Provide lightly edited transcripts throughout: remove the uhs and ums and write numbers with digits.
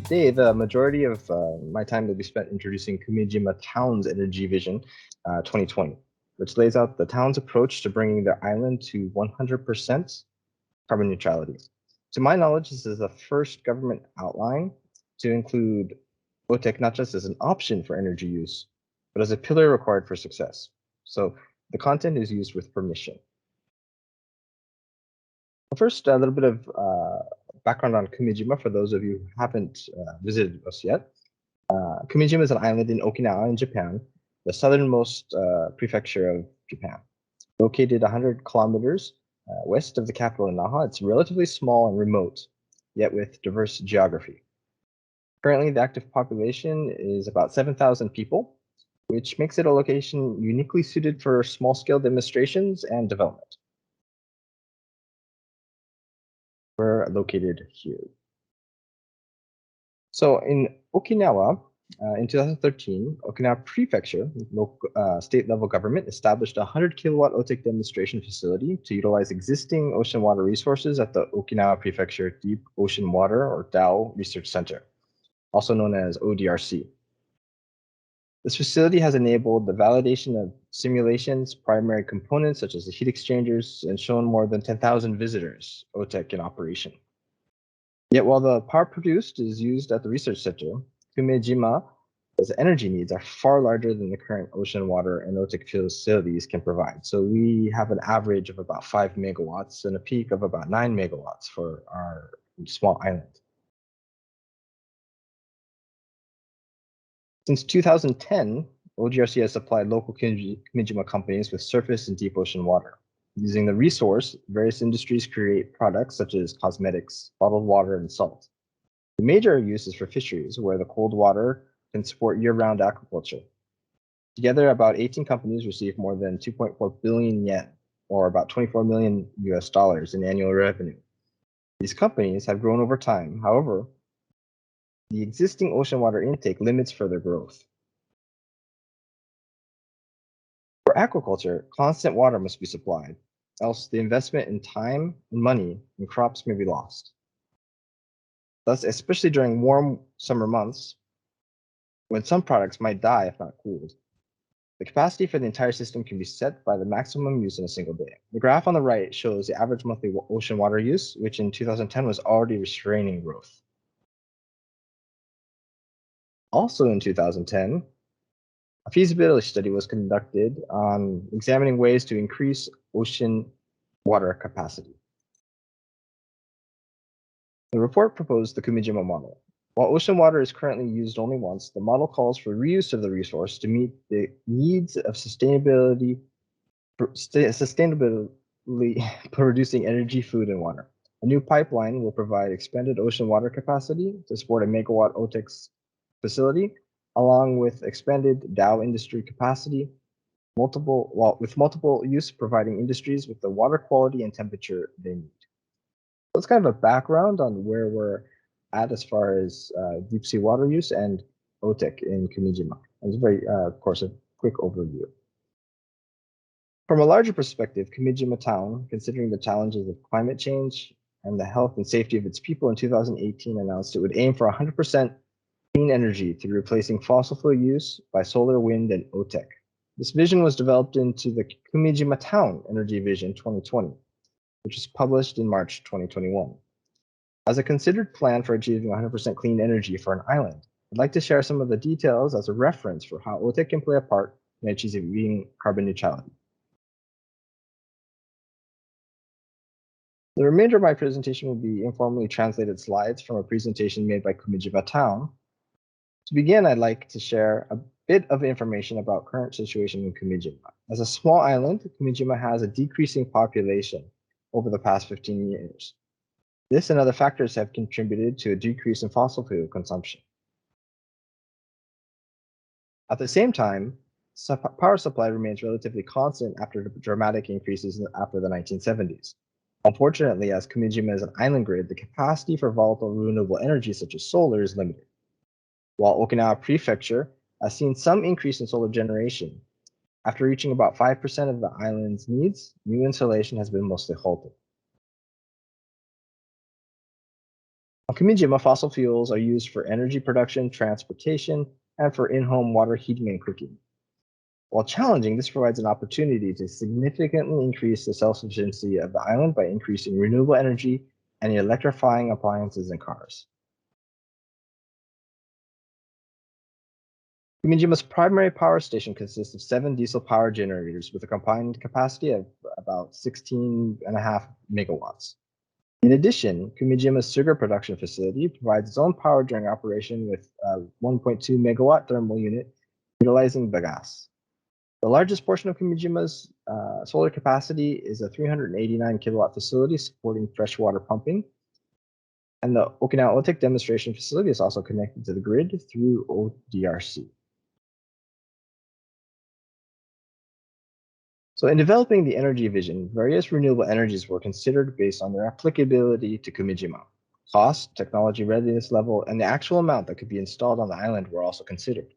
Today, the majority of my time will be spent introducing Kumejima Town's Energy Vision 2020, which lays out the town's approach to bringing their island to 100% carbon neutrality. To my knowledge, this is the first government outline to include OTEC not just as an option for energy use, but as a pillar required for success. So the content is used with permission. First, a little bit of background on Kumejima for those of you who haven't visited us yet. Kumejima is an island in Okinawa in Japan, the southernmost prefecture of Japan. Located 100 kilometers west of the capital in Naha, it's relatively small and remote, yet with diverse geography. Currently, the active population is about 7,000 people, which makes it a location uniquely suited for small-scale demonstrations and development. We're located here. So in Okinawa, in 2013, Okinawa Prefecture, state-level government, established a 100 kilowatt OTEC demonstration facility to utilize existing ocean water resources at the Okinawa Prefecture Deep Ocean Water, or DOW, Research Center, also known as ODRC. This facility has enabled the validation of simulations, primary components such as the heat exchangers, and shown more than 10,000 visitors, OTEC in operation. Yet while the power produced is used at the research center, Kumejima's energy needs are far larger than the current ocean water and OTEC facilities can provide. So we have an average of about 5 megawatts and a peak of about 9 megawatts for our small island. Since 2010, OGRC has supplied local Kumejima companies with surface and deep ocean water. Using the resource, various industries create products such as cosmetics, bottled water, and salt. The major use is for fisheries, where the cold water can support year-round aquaculture. Together, about 18 companies receive more than 2.4 billion yen, or about 24 million US dollars in annual revenue. These companies have grown over time. However, the existing ocean water intake limits further growth. For aquaculture, constant water must be supplied, else the investment in time and money in crops may be lost. Thus, especially during warm summer months, when some products might die if not cooled, the capacity for the entire system can be set by the maximum use in a single day. The graph on the right shows the average monthly ocean water use, which in 2010 was already restraining growth. Also in 2010, a feasibility study was conducted on examining ways to increase ocean water capacity. The report proposed the Kumejima model. While ocean water is currently used only once, the model calls for reuse of the resource to meet the needs of sustainably producing energy, food, and water. A new pipeline will provide expanded ocean water capacity to support a megawatt OTEC facility, along with expanded DOW industry capacity, with multiple use providing industries with the water quality and temperature they need. So it's kind of a background on where we're at as far as deep sea water use and OTEC in Kumejima. It's very, of course, a quick overview. From a larger perspective, Kumejima Town, considering the challenges of climate change and the health and safety of its people, in 2018 announced it would aim for 100% clean energy through replacing fossil fuel use by solar, wind, and OTEC. This vision was developed into the Kumejima Town Energy Vision 2020, which was published in March 2021. As a considered plan for achieving 100% clean energy for an island, I'd like to share some of the details as a reference for how OTEC can play a part in achieving carbon neutrality. The remainder of my presentation will be informally translated slides from a presentation made by Kumejima Town. To begin, I'd like to share a bit of information about current situation in Kumejima. As a small island, Kumejima has a decreasing population over the past 15 years. This and other factors have contributed to a decrease in fossil fuel consumption. At the same time, power supply remains relatively constant after the dramatic increases after the 1970s. Unfortunately, as Kumejima is an island grid, the capacity for volatile renewable energy such as solar is limited. While Okinawa Prefecture has seen some increase in solar generation, after reaching about 5% of the island's needs, new installation has been mostly halted. On Kumejima, fossil fuels are used for energy production, transportation, and for in-home water heating and cooking. While challenging, this provides an opportunity to significantly increase the self-sufficiency of the island by increasing renewable energy and electrifying appliances and cars. Kumejima's primary power station consists of 7 diesel power generators with a combined capacity of about 16.5 megawatts. In addition, Kumejima's sugar production facility provides its own power during operation with a 1.2 megawatt thermal unit utilizing bagasse. The largest portion of Kumejima's solar capacity is a 389 kilowatt facility supporting freshwater pumping. And the Okinawa OTEC demonstration facility is also connected to the grid through ODRC. So in developing the energy vision, various renewable energies were considered based on their applicability to Kumejima. Cost, technology readiness level, and the actual amount that could be installed on the island were also considered.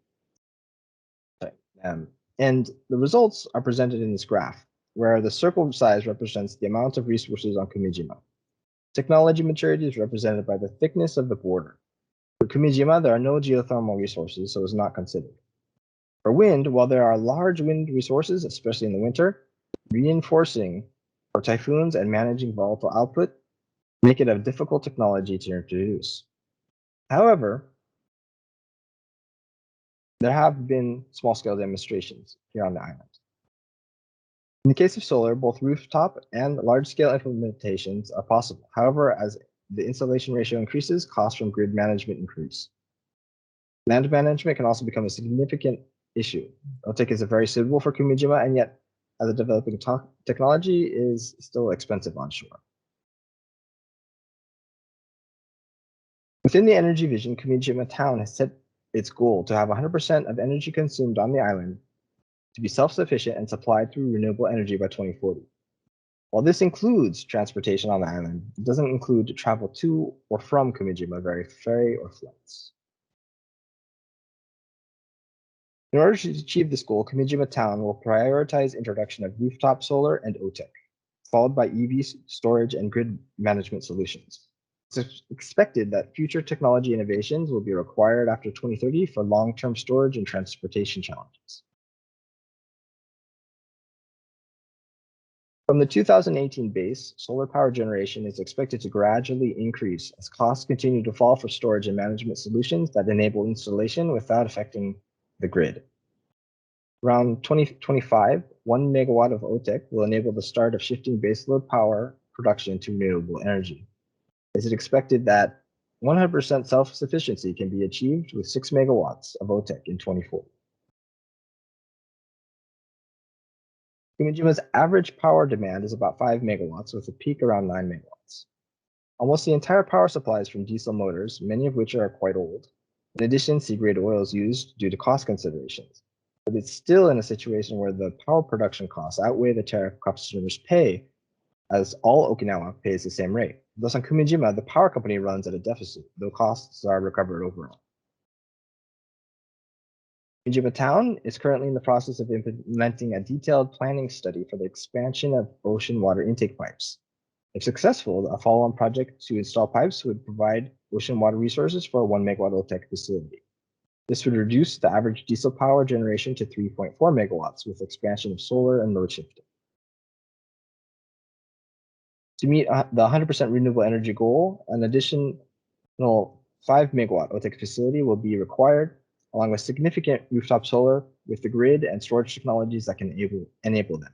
And the results are presented in this graph, where the circle size represents the amount of resources on Kumejima. Technology maturity is represented by the thickness of the border. For Kumejima, there are no geothermal resources, so it's not considered. For wind, while there are large wind resources, especially in the winter, reinforcing for typhoons and managing volatile output make it a difficult technology to introduce. However, there have been small-scale demonstrations here on the island. In the case of solar, both rooftop and large-scale implementations are possible. However, as the installation ratio increases, costs from grid management increase. Land management can also become a significant issue. OTEC is very suitable for Kumejima, and yet, as a developing technology, is still expensive onshore. Within the energy vision, Kumejima Town has set its goal to have 100% of energy consumed on the island to be self-sufficient and supplied through renewable energy by 2040. While this includes transportation on the island, it doesn't include travel to or from Kumejima via ferry or flights. In order to achieve this goal, Kumejima Town will prioritize introduction of rooftop solar and OTEC, followed by EV storage and grid management solutions. It's expected that future technology innovations will be required after 2030 for long-term storage and transportation challenges. From the 2018 base, solar power generation is expected to gradually increase as costs continue to fall for storage and management solutions that enable installation without affecting the grid. Around 2025, 1 megawatt of OTEC will enable the start of shifting baseload power production to renewable energy. It is expected that 100% self-sufficiency can be achieved with 6 megawatts of OTEC in 2040. Kumejima's average power demand is about 5 megawatts with a peak around 9 megawatts. Almost the entire power supply is from diesel motors, many of which are quite old. In addition, C-grade oil is used due to cost considerations. But it's still in a situation where the power production costs outweigh the tariff customers pay, as all Okinawa pays the same rate. Thus, on Kumejima, the power company runs at a deficit, though costs are recovered overall. Kumejima Town is currently in the process of implementing a detailed planning study for the expansion of ocean water intake pipes. If successful, a follow-on project to install pipes would provide ocean water resources for a 1 megawatt OTEC facility. This would reduce the average diesel power generation to 3.4 megawatts with expansion of solar and load shifting. To meet the 100% renewable energy goal, an additional 5 megawatt OTEC facility will be required, along with significant rooftop solar with the grid and storage technologies that can enable them.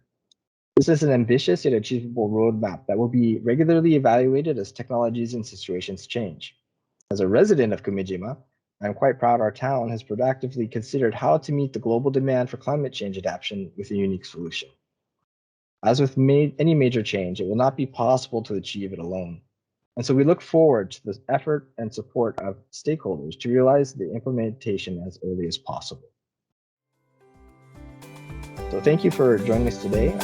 This is an ambitious yet achievable roadmap that will be regularly evaluated as technologies and situations change. As a resident of Kumejima, I'm quite proud our town has proactively considered how to meet the global demand for climate change adaptation with a unique solution. As with any major change, it will not be possible to achieve it alone. And so we look forward to the effort and support of stakeholders to realize the implementation as early as possible. So thank you for joining us today.